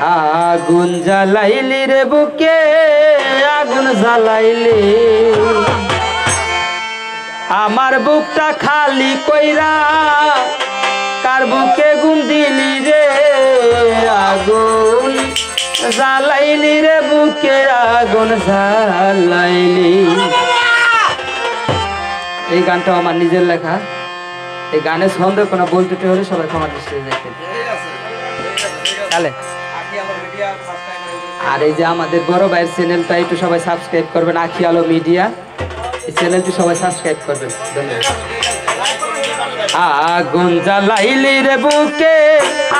আগুন জ্বালাইলি রে বুকে আগুন জ্বালাইলি আমার বুকটা খালি কইরা কার বুকে গুন দিলি রে আগুন জ্বালাইলি রে বুকে আগুন জ্বালাইলি। এই গানটা আমার নিজের লেখা। এই গানের ছন্দ কোনো বলতে হলে সবাই ক্ষমা দৃষ্টিতে দেখেন। আর এই যে আমাদের বড় ভাইয়ের চ্যানেলটা একটু সবাই সাবস্ক্রাইব করবেন, আখি আলো মিডিয়া, এই চ্যানেলটি সবাই সাবস্ক্রাইব করবেন। ধন্যবাদ। আগুন জ্বালাইলি রে বুকে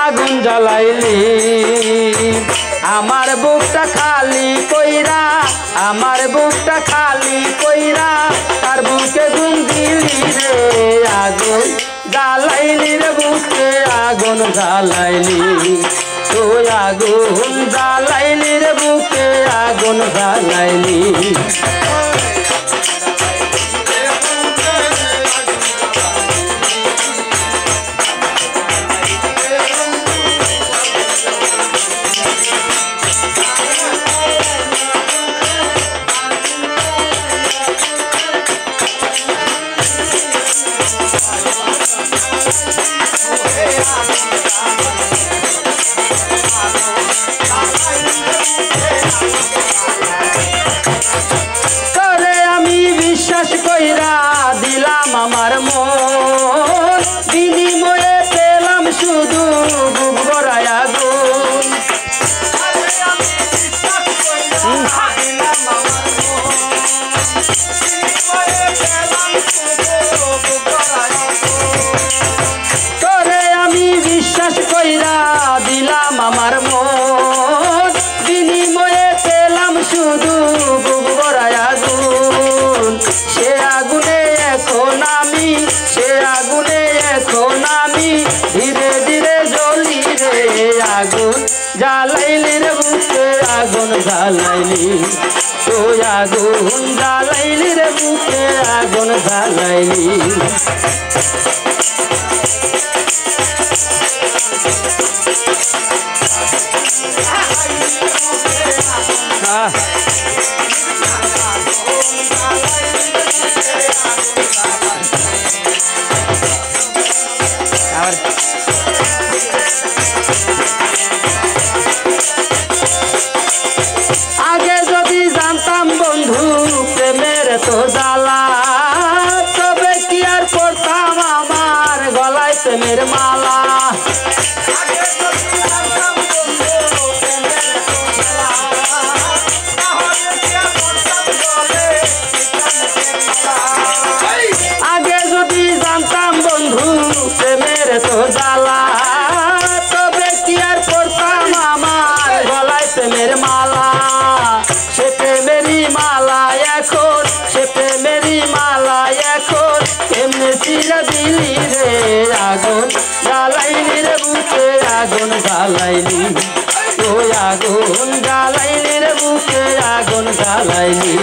আগুন জ্বালাইলি আমার বুকটা খালি কইরা আমার বুকটা খালি কইরা তার বুকে গুন দিলি রে আগুন জ্বালাইলি রে বুকে আগুন জ্বালাইলি তুই আগুন জ্বালাইলি রে বুকে আগুন জ্বালাইলি। করে আমি বিশ্বাস কইরা দিলাম আমার মন বিনিময়ে পেলাম শুধু বুক ভরায় আগুন। করে আমি বিশ্বাস কইরা দিলাম আমার মন বিনিময়ে পেলাম শুধু বুক ভরায় আগুন। সে আগুনে এখন আমি সে আগুনে এখন আমি ধীরে ধীরে জ্বলি রে আগুন জ্বালাইলি রে বুকে আগুন জ্বালাইলি তুই আগুন জ্বালাইলি রে বুকে আগুন জ্বালাইলি। আগে যদি জানতাম বন্ধু প্রেমের তো জ্বালা তবে কি আর পড়তাম আমার গলায় প্রেমের মালা। আগে যদি জানতাম বন্ধু প্রেমের তো জ্বালা তবে কি আর পড়তাম আমার গলায় প্রেমের মালা। সে প্রেমেরই মালা এখন সে প্রেমেরই মালা এখন এমনি চিরা দিলি রে আগুন জ্বালাইলি রে বুকে আগুন জ্বালাইলি ওই আগুন জ্বালাইলি রে বুকে আগুন জ্বালাইলি।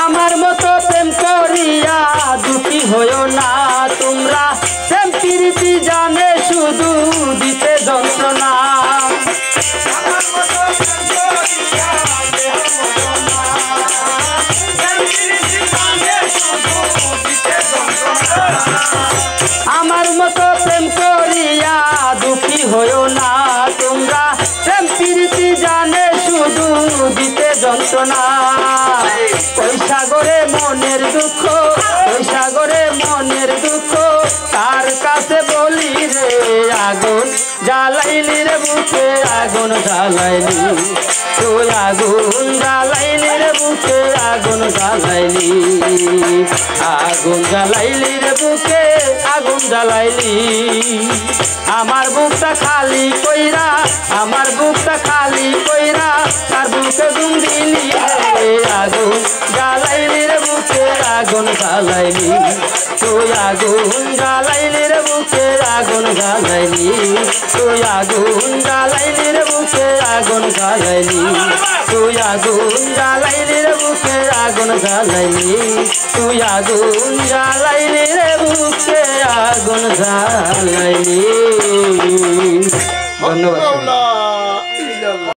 আমার মতো প্রেম করিয়া দুঃখী হইও না তোমরা প্রেম প্রীতি জানে শুধু দিতে যন্ত্রণা। আমার মতো প্রেম করিয়া দুঃখী হইও না তোমরা প্রেম প্রীতি জানে শুধু দিতে যন্ত্রণা। ওই সাগরে মনের দুঃখ ওই সাগরে মনের দুঃখ তার কাছে বলি রে আগুন জ্বালাইলি রে বুকে আগুন জ্বালাইলি তুই আগুন জ্বালাইলি রে বুকে আগুন জ্বালাইলি আগুন জ্বালাইলি রে বুকে আগুন জ্বালাইলি আমার বুকটা খালি কইরা আমার বুকটা খালি কইরা তার বুকে ঘুম দিলি রে আগুন জ্বালাইলি রে বুকে আগুন জ্বালাইলি তুই আগুন জ্বালাইলি রে বুকে আগুন জ্বালাইলি তুই আগুন জ্বালাইলি রে বুকে আগুন জ্বালাইলি তুই আগুন জ্বালাইলি রে বুকে আগুন জ্বালাইলি তুই আগুন জ্বালাইলি রে বুকে আগুন জ্বালাইলি। ধন্যবাদ।